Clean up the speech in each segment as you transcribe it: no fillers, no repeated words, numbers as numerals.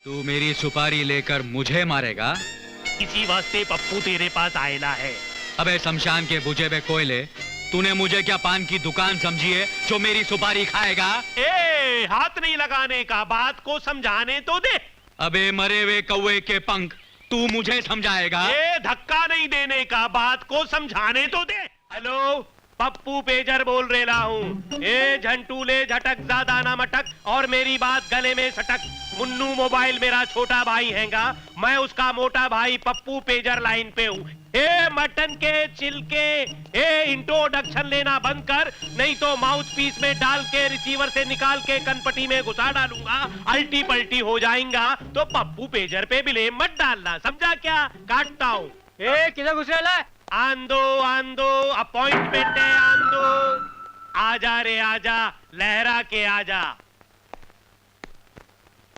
तू मेरी सुपारी लेकर मुझे मारेगा? इसी वास्ते पप्पू तेरे पास आएला है। अबे शमशान के बुझे हुए कोयले, तूने मुझे क्या पान की दुकान समझी है जो मेरी सुपारी खाएगा? ए, हाथ नहीं लगाने का, बात को समझाने तो दे। अबे मरे हुए कौवे के पंख, तू मुझे समझाएगा? ए, धक्का नहीं देने का, बात को समझाने तो दे। हेलो, पप्पू पेजर बोल रेला हूँ। ए झंटूले झटक ज्यादा ना मटक और मेरी बात गले में सटक। मुन्नू मोबाइल मेरा छोटा भाई हैगा, मैं उसका मोटा भाई पप्पू पेजर लाइन पे हूँ। ए मटन के छिलके, ए इंट्रोडक्शन लेना बंद कर, नहीं तो माउथ पीस में डाल के रिसीवर से निकाल के कनपटी में घुसा डालूंगा। अल्टी पल्टी हो जाएगा तो पप्पू पेजर पे ब्लेम मत डालना, समझा क्या? काटता हूँ। ए किधर घुस रहा है? आंदो अपॉइंटमेंट है, आंदो। आजा रे आजा, लहरा के आजा।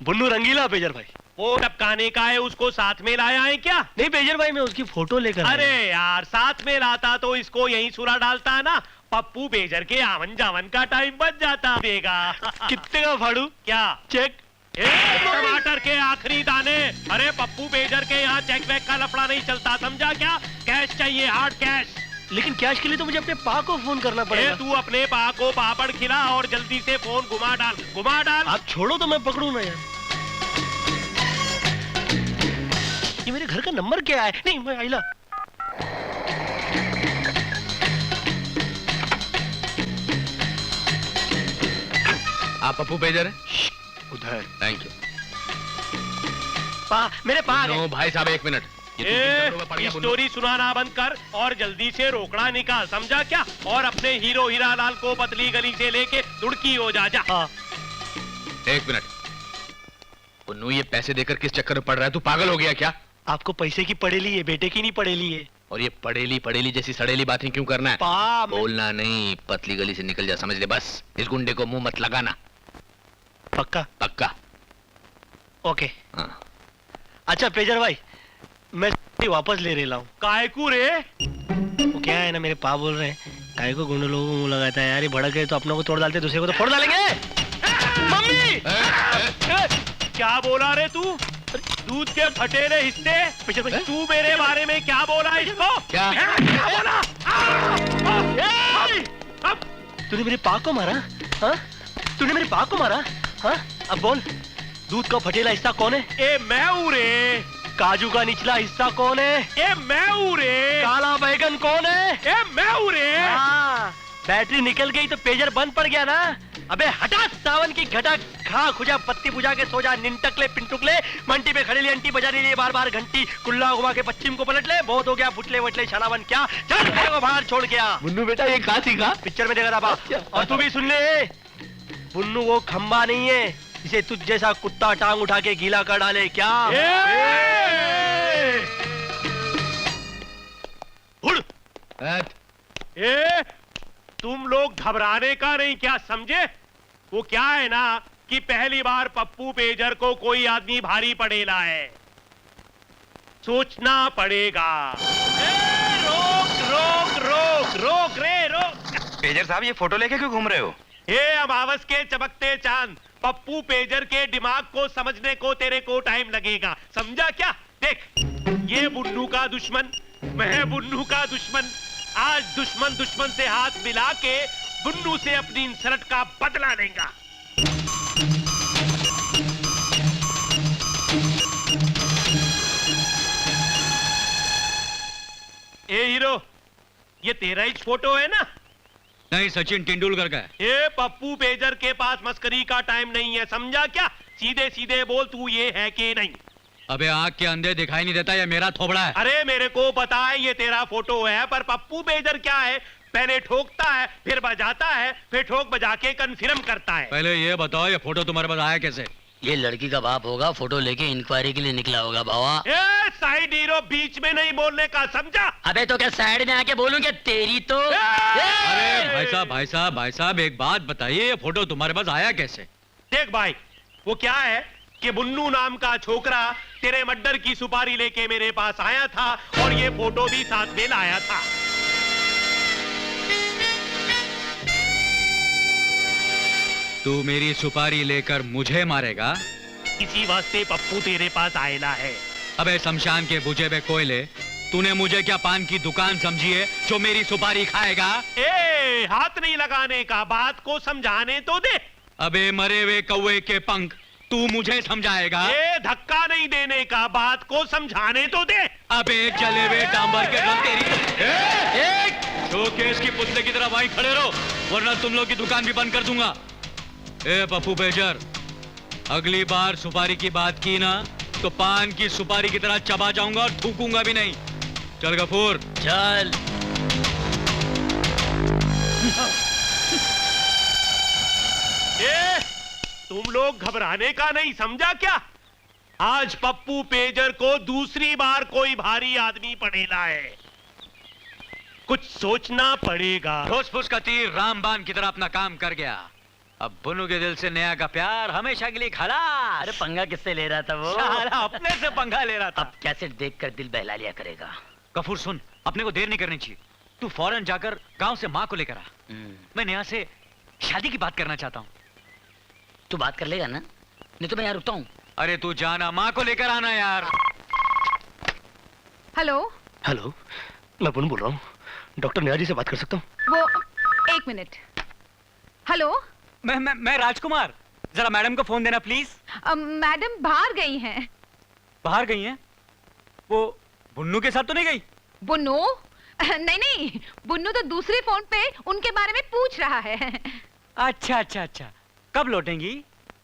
बुन्नू रंगीला पेजर भाई। वो टपकाने का है, उसको साथ में लाया है क्या? नहीं पेजर भाई, मैं उसकी फोटो लेकर अरे यार, साथ में लाता तो इसको यहीं सुरा डालता ना, पप्पू पेजर के आवन जावन का टाइम बच जाता। देगा कितने का फाड़ू? क्या चेक। टमाटर के आखिरी दाने। अरे पप्पू पेजर के यहाँ चेक वेक का लफड़ा नहीं चलता, समझा क्या? कैश चाहिए, हार्ड कैश। लेकिन कैश के लिए तो मुझे अपने पा को फोन करना पड़ेगा। तू अपने पा को पापड़ खिला और जल्दी से फोन घुमा डाल, घुमा डाल। आप छोड़ो तो मैं पकड़ू ना यार। ये मेरे घर का नंबर क्या है? नहीं मैं आइला। आप पप्पू पेजर हैं? उधर। Thank you. मेरे पा आ गए। नो भाई साहब, एक मिनट। स्टोरी सुनाना बंद कर और जल्दी से रोकड़ा निकाल, समझा क्या? और अपने हीरो हीरालाल को पतली गली से लेके दुड़की हो जा। हाँ। एक मिनट, पुन्नू ये पैसे देकर किस चक्कर में पड़ रहा है? तू पागल हो गया क्या? आपको पैसे की पड़ेली है, बेटे की नहीं पड़ेली है। और ये पड़ेली जैसी सड़ेली बातें क्यों करना है? बोलना नहीं, पतली गली से निकल जा, समझ ले बस। इस गुंडे को मुंह मत लगाना। पक्का? पक्का। ओके। हाँ। अच्छा पेजर भाई, मैं वापस ले रहा हूँ। कायकू रे? वो क्या है ना, मेरे पा बोल रहे हैं काय को गुंडे लोगों को मुंह लगाता है यार, ये भड़क गए तो अपनों को तोड़ डालते, दूसरे को तो फोड़ डालेंगे। मम्मी! क्या बोला रे तू? दूध के फटेरे हिस्से, तू मेरे बारे में क्या बोला इसको? क्या बोला? तूने मेरे पा को मारा? हाँ? तूने मेरे पा को मारा? हाँ? अब बोल, दूध का फटेला हिस्सा कौन है? ए मैं हूँ रे। काजू का निचला हिस्सा कौन है? ए मैं हूँ रे। काला बैगन कौन है? ए मैं हूँ रे। हाँ, बैटरी निकल गई तो पेजर बंद पड़ गया ना। अबे हटा सावन की घटा, खा खुजा पत्ती बुझा के सो जा, निंटकले पिंटुकले। मंटी पे खड़ी ली अंटी बजा रही है बार बार घंटी, कुल्ला घुमा के पश्चिम को पलट ले, बहुत हो गया बुटले वटले छनावन क्या। चल मेरे को बाहर छोड़ गया। मुन्नू बेटा, ये कहाँ सीखा? पिक्चर में देखा था बाप। और तू भी सुन ले, बुन्नू वो खंबा नहीं है इसे तुझ जैसा कुत्ता टांग उठा के गीला कर डाले क्या। तुम लोग घबराने का नहीं क्या समझे? वो क्या है ना कि पहली बार पप्पू पेजर को कोई आदमी भारी पड़ेला है, सोचना पड़ेगा। रोक रोक रोक रोक रे रोक। पेजर साहब, ये फोटो लेके क्यों घूम रहे हो? अमावस के चमकते चांद, पप्पू पेजर के दिमाग को समझने को तेरे को टाइम लगेगा, समझा क्या? देख, ये बुन्नू का दुश्मन, मैं बुन्नू का दुश्मन। आज दुश्मन दुश्मन से हाथ मिला के बुन्नू से अपनी इंसल्ट का बदला लेगा। ए हीरो, ये तेरा ही फोटो है ना? नहीं, सचिन तेंदुलकर का है। ये पप्पू पेजर के पास मस्करी का टाइम नहीं है, समझा क्या? सीधे सीधे बोल, तू ये है कि नहीं? अबे आँख के अंधे दिखाई नहीं देता, ये मेरा थोबड़ा है। अरे मेरे को पता है ये तेरा फोटो है, पर पप्पू पेजर क्या है? पहले ठोकता है, फिर बजाता है, फिर ठोक बजा के कन्फर्म करता है। पहले ये बताओ, ये फोटो तुम्हारे पास आया कैसे? ये लड़की का बाप होगा, फोटो लेके इंक्वायरी के लिए निकला होगा बाबा। साइड हीरो, बीच में नहीं बोलने का, समझा? अबे तो क्या साइड में आके बोलूं क्या? तेरी तो। अरे भाई साहब एक बात बताइए, ये फोटो तुम्हारे पास आया कैसे? देख भाई, वो क्या है कि बुन्नू नाम का छोकरा तेरे मर्डर की सुपारी लेके मेरे पास आया था और ये फोटो भी साथ में लाया था। तू मेरी सुपारी लेकर मुझे मारेगा? इसी वास्ते पप्पू तेरे पास आएला है। अबे शमशान के बुझे हुए कोयले, तूने मुझे क्या पान की दुकान समझी है जो मेरी सुपारी खाएगा? ए, हाथ नहीं लगाने का, बात को समझाने तो दे। अबे मरे हुए कौवे के पंख, तू मुझे समझाएगा? ए, धक्का नहीं देने का, बात को समझाने तो दे। अबे जले हुए डांबर के रंग तेरी शोकेस की पुतले की तरह वहीं खड़े रहो, वरना तुम लोग की दुकान भी बंद कर दूंगा। ए पप्पू पेजर, अगली बार सुपारी की बात की ना तो पान की सुपारी की तरह चबा जाऊंगा और थूकूंगा भी नहीं। चल गफूर चल। ए, तुम लोग घबराने का नहीं समझा क्या? आज पप्पू पेजर को दूसरी बार कोई भारी आदमी पड़ेला है, कुछ सोचना पड़ेगा। ठोस फूस का तीर रामबाण की तरह अपना काम कर गया। अब बुनु के दिल से नया का प्यार हमेशा के लिए खलास। अरे पंगा किससे ले रहा था वो? साला अपने से पंगा ले रहा था। अब कैसेट देखकर दिल बहला लिया करेगा। गफूर सुन, अपने को देर नहीं करनी चाहिए। तू फौरन जाकर गांव से माँ को लेकर आ। मैं नेहा से शादी की बात करना चाहता हूँ। तू बात कर लेगा ना? नहीं तो मैं यहाँ रुकता हूँ। अरे तू जाना, माँ को लेकर आना यार। हेलो। हेलो, मैं पुन बोल रहा हूँ। डॉक्टर नेहा जी से बात कर सकता हूँ? वो 1 मिनट। हेलो। मैं राजकुमार, जरा मैडम को फोन देना प्लीज। मैडम बाहर गई हैं। बाहर गई हैं? वो बुन्नू के साथ तो नहीं गई? बुन्नू? नहीं नहीं, बुन्नू तो दूसरे फोन पे उनके बारे में पूछ रहा है। अच्छा अच्छा अच्छा, कब लौटेंगी?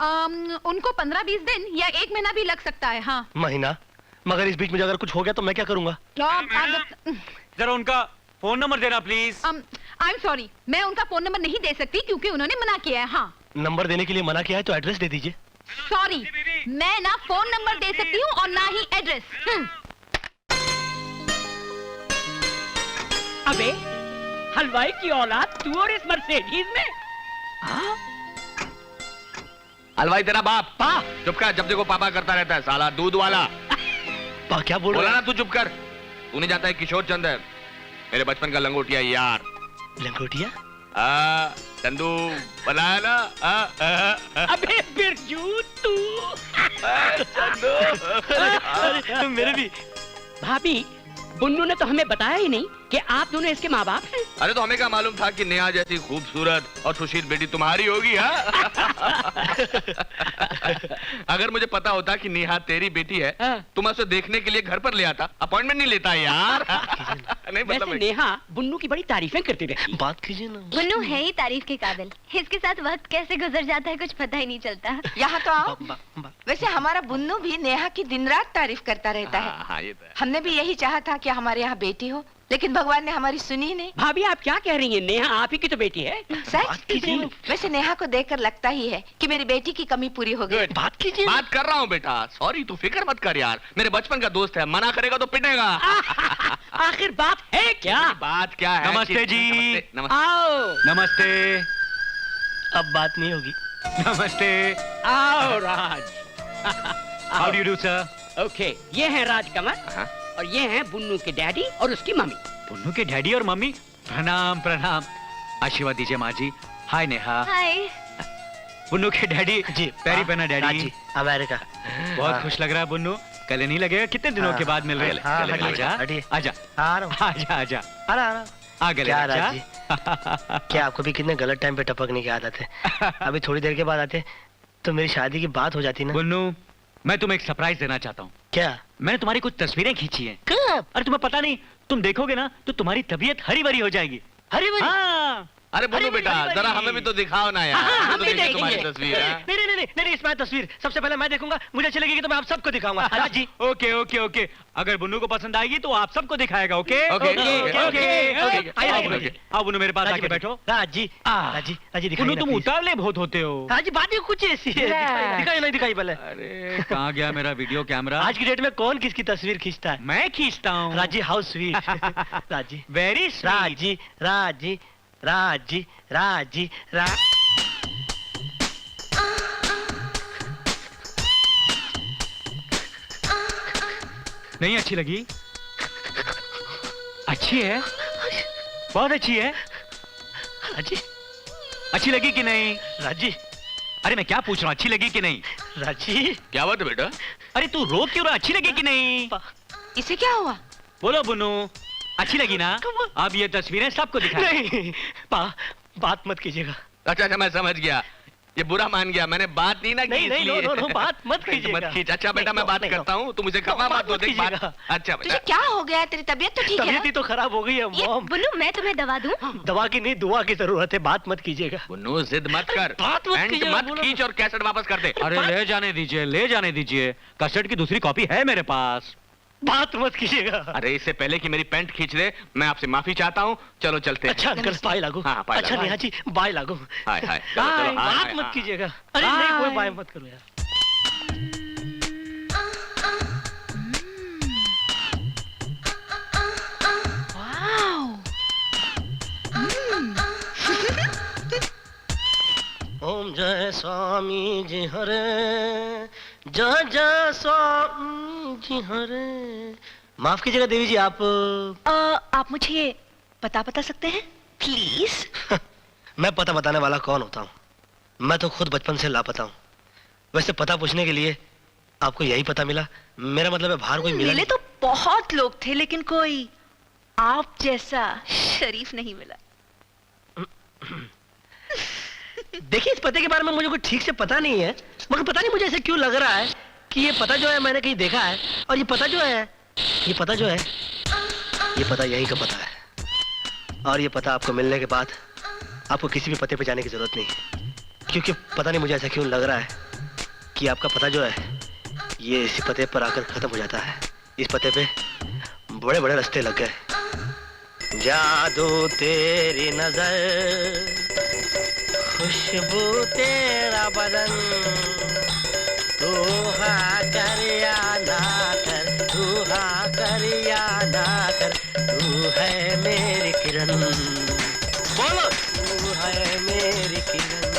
उनको 15-20 दिन या 1 महीना भी लग सकता है। हाँ, महीना? मगर इस बीच में अगर कुछ हो गया तो मैं क्या करूंगा? जरा उनका फोन नंबर देना प्लीज। आई एम सॉरी, मैं उनका फोन नंबर नहीं दे सकती क्योंकि उन्होंने मना किया है। हाँ, नंबर देने के लिए मना किया है तो एड्रेस दे दीजिए। सॉरी, मैं ना फोन नंबर दे सकती हूँ और ना ही एड्रेस। अबे हलवाई की औलाद तू और इस मर्सिडीज में? हाँ? हलवाई तेरा बाप। चुप कर, जब देखो पापा करता रहता है साला दूध वाला। क्या बोल बोला रहा ना तू चुप कर। तू नहीं जानता है किशोर चंद है मेरे बचपन का लंगोटिया यार। लंगोटिया? चंदू बनाया ना। अबे बिरजू तू। चंदू मेरे भी। भाभी, बुन्नू ने तो हमें बताया ही नहीं कि आप दोनों इसके माँ बाप हैं। अरे तो हमें क्या मालूम था कि नेहा जैसी खूबसूरत और सुशील बेटी तुम्हारी होगी। अगर मुझे पता होता कि नेहा तेरी बेटी है तो मैं उसे देखने के लिए घर पर ले आता। अपॉइंटमेंट नहीं लेता यार। नहीं मतलब वैसे नेहा बुन्नू की बड़ी तारीफें करती रहती है। बात कीजिए ना। बुन्नू है ही तारीफ के काबिल। इसके साथ वक्त कैसे गुजर जाता है कुछ पता ही नहीं चलता। यहाँ तो आओ। वैसे हमारा बुन्नू भी नेहा की दिन रात तारीफ करता रहता है। हाँ, ये तो है। हमने भी यही चाहा था कि हमारे यहाँ बेटी हो, लेकिन भगवान ने हमारी सुनी नहीं। भाभी आप क्या कह रही हैं? नेहा आप ही की तो बेटी है। सच? वैसे नेहा को देखकर लगता ही है कि मेरी बेटी की कमी पूरी हो गई। बात कीजिए। बात कर रहा हूँ बेटा। सॉरी, तू फिक्र मत कर यार, मेरे बचपन का दोस्त है, मना करेगा तो पिटेगा। आखिर बात है क्या? बात क्या है? नमस्ते जी। नमस्ते। आओ नमस्ते। अब बात नहीं होगी। नमस्ते। आओ Raj. How do you do sir? Okay, ये है राजकमल और ये हैं बुन्नू के डैडी और उसकी मम्मी। बुन्नू के डैडी और मम्मी, प्रणाम प्रणाम। आशीर्वाद दीजिए माँ जी। हाय नेहा। हाय। बुन्नू के डैडी जी। पैरी पहना जी, डैडी। अमेरिका। बहुत खुश लग रहा है बुन्नू। कल नहीं लगेगा? कितने दिनों के बाद मिल रहे हैं। हाँ, आजा हटिए। आजा आ रहा हूँ। आजा आजा। आ गले क्या लग जा। राज जी? क्या आपको भी कितने गलत टाइम पे टपकने की आदत है? अभी थोड़ी देर के बाद आते तो मेरी शादी की बात हो जाती ना। बुन्नू, मैं तुम्हें एक सरप्राइज देना चाहता हूँ। क्या? मैंने तुम्हारी कुछ तस्वीरें खींची हैं। कब? अरे तुम्हें पता नहीं, तुम देखोगे ना तो तुम्हारी तबीयत हरी भरी हो जाएगी। हरी भरी? हाँ। अरे बोलो बेटा, जरा हमें भी तो दिखाओ ना यार। हाँ, हमें हम तो भी देखिए तुम्हारी देखेंगे। तस्वीर। हाँ? नहीं, इस बार तस्वीर सबसे पहले मैं देखूंगा। मुझे अच्छी लगेगी तो मैं आप सबको दिखाऊंगा। Raj ji. Okay okay okay, अगर बुन्नू को पसंद आएगी तो आप सबको दिखाएगा। Okay okay, okay okay, okay. आइए, आओ बुन्नू, मेरे पास आके बैठो। राज जी, दिखाइए बुन्नू ना, तुम please। उतावले बहुत होते हो। राज जी, बात ही कुछ ऐसी है। दिखाइए नहीं दिखाई पहले। अरे कहाँ गया मेरा वीडियो कैमरा? आज की डेट में कौन किसकी तस्वीर खींचता है? मैं खींचता हूँ। Raj ji, how sweet. Raj ji, very Raj ji, Raj ji, Raj ji, Raj ji, Raj. नहीं अच्छी लगी? अच्छी है, बहुत अच्छी है। राज जी, अच्छी लगी कि नहीं? राज जी, अरे मैं क्या पूछ रहा हूँ, अच्छी लगी कि नहीं? राजी, क्या बात है बेटा? अरे तू रो क्यों रहा, अच्छी लगी कि नहीं? इसे क्या हुआ? बोलो बुन्नू, अच्छी लगी ना? अब ये तस्वीरें सबको दिखा। नहीं बात मत कीजिएगा। अच्छा मैं समझ गया, ये बुरा मान गया, मैंने बात नहीं ना की नहीं, इसलिए। नो, बात मत कीजिएगा। मत खींच। अच्छा बेटा मैं बात करता हूँ, तुम मुझे क्षमा मत दो, देख बात। अच्छा तुझे बेटा क्या हो गया है? तेरी तबीयत तो ठीक है तबीयत ही ना? तो खराब हो गई है मॉम। बुन्नू मैं तुम्हें दवा दूं? दवा की नहीं, दुआ की जरूरत है, बात मत कीजिएगा। बुन्नू जिद मत कर, बात मत एंड कीजिएगा, मत बोलो। खींच और कैसेट वापस कर दे। अरे ले जाने दीजिए, ले जाने दीजिए, कैसेट की दूसरी कॉपी है मेरे पास। बात मत कीजिएगा। अरे इससे पहले कि मेरी पैंट खींच दे, मैं आपसे माफी चाहता हूँ। चलो चलते हैं। अच्छा अंकल बाय लागू। हाँ, बाय अच्छा लागू। नेहा जी बाय लागू। हाय हाय चलो, बाय, चलो, हाय, बात हाय, मत हाँ। कीजिएगा। अरे नहीं कोई बाय मत करो यार। ओम जय स्वामी जी हरे, जय जय स्वामी जी हरे। माफ कीजिएगा देवी जी, आप मुझे बता सकते हैं प्लीज? मैं पता बताने वाला कौन होता हूँ? मैं तो खुद बचपन से लापता हूँ। वैसे पता पूछने के लिए आपको यही पता मिला? मेरा मतलब है बाहर कोई मिला मिले तो बहुत लोग थे, लेकिन कोई आप जैसा शरीफ नहीं मिला। देखिए इस पते के बारे में मुझे कुछ ठीक से पता नहीं है, मगर पता नहीं मुझे ऐसे क्यों लग रहा है कि ये पता जो है मैंने कहीं देखा है, और ये पता जो है ये पता यहीं का पता है। और ये पता आपको मिलने के बाद आपको किसी भी पते पे जाने की जरूरत नहीं है, क्योंकि पता नहीं मुझे ऐसा क्यों लग रहा है कि आपका पता जो है ये इसी पते पर आकर खत्म हो जाता है। इस पते पे बड़े बड़े रास्ते लग गए। जादू तेरी नजर, खुशबू तेरा बदन, तू हाँ कर या ना कर, तू हाँ कर या ना कर, तू है मेरी किरण, बोलो तू है मेरी किरण,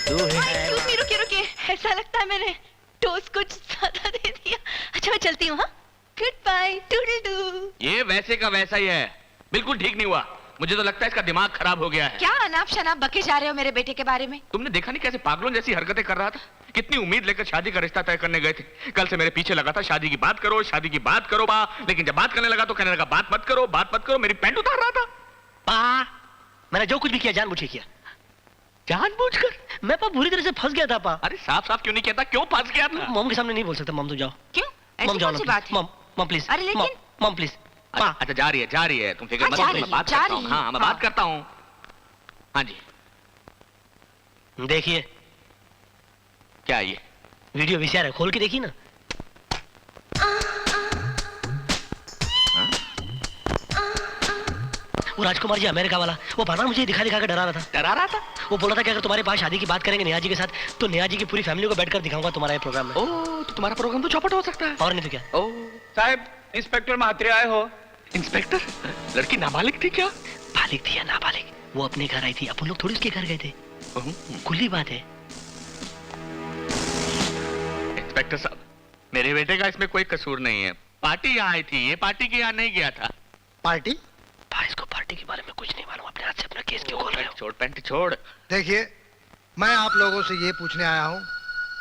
तू है। रुकिए, ऐसा लगता है मैंने डोज कुछ ज्यादा दे दिया। अच्छा मैं चलती हूँ। हाँ, गुड बाय टूडल डू। ये वैसे का वैसा ही है, बिल्कुल ठीक नहीं हुआ। मुझे तो लगता है इसका दिमाग खराब हो गया है। क्या अनाप शनाप बके जा रहे हो मेरे बेटे के बारे में? तुमने देखा नहीं कैसे पागलों जैसी हरकतें कर रहा था? कितनी उम्मीद लेकर शादी का रिश्ता तय करने गए थे। कल से मेरे पीछे लगा था, शादी की बात करो, शादी की बात करो बा, लेकिन जब बात करने लगा तो कहने लगा बात मत करो, बात मत करो। मेरी पैंट उतार रहा था। पा मैंने जो कुछ भी किया जानबूझ के किया। जानबूझकर? मैं पा पूरी तरह से फंस गया था। पा अरे साफ साफ क्यों नहीं कहता, क्यों फंस गया था? मॉम के सामने नहीं बोल सकता। मॉम तो जाओ। क्यों? मॉम ऐसी जाओ कौन सी ना बात है? Mom please. अरे लेकिन- मॉम प्लीज। अच्छा जा रही है, तुम फिक्र हाँ, मत जा करो, रही मैं बात है, जा करता हूँ। रही है। हाँ मैं हाँ। बात करता हूँ। हाँ जी देखिए क्या ये वीडियो वीसीआर है, खोल के देखिए ना। वो राजकुमार जी अमेरिका वाला, वो बार बार मुझे दिखा दिखा के डरा रहा था। डरा रहा था? वो बोल रहा था कि अगर तुम्हारे पास शादी की बात करेंगे नेहा जी के साथ, तो नेहा जी की पूरी फैमिली को बैठकर दिखाऊंगा तुम्हारा ये प्रोग्राम में। ओह तो तुम्हारा प्रोग्राम तो चौपट हो सकता है। और नहीं तो क्या। ओह साहब इंस्पेक्टर महात्रे आए हो। इंस्पेक्टर, लड़की नाबालिग थी क्या? बालिग थी या नाबालिग, वो अपने घर आई थी, अपन लोग थोड़ी उसके घर गए थे। खुली बात है। इंस्पेक्टर साहब, मेरे बेटे का इसमें कोई कसूर नहीं है। पार्टी यहाँ आई थी, ये पार्टी के यहाँ नहीं गया था। पार्टी? भाई इसको पार्टी के बारे में कुछ नहीं मालूम, अपने हाथ से अपना केस क्यों खोल रहे हो? छोड़ पैंट छोड़। देखिए मैं आप लोगों से ये पूछने आया हूँ,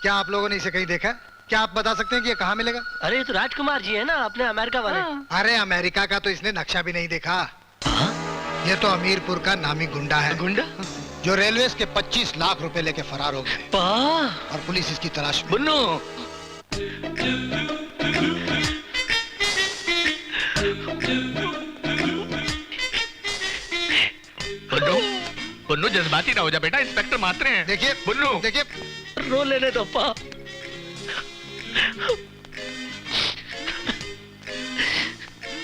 क्या आप लोगों ने इसे कहीं देखा? क्या आप बता सकते हैं कि ये कहाँ मिलेगा? अरे ये तो राजकुमार जी है ना, अपने अमेरिका वाले। अरे अमेरिका का तो इसने नक्शा भी नहीं देखा। ये तो अमीरपुर का नामी गुंडा है। गुंडा? जो रेलवे के 25 लाख रुपए लेके फरार हो गए और पुलिस इसकी तलाश में। बुन्नू बुन्नू बुन्नू जज्बाती ना हो जा बेटा, इंस्पेक्टर मात्र हैं। देखिए बुन्नू देखिए, रो लेने दो पा।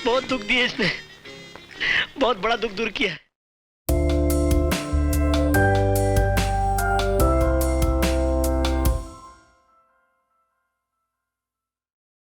बहुत दुख दिया इसने, बहुत बड़ा दुख दूर किया।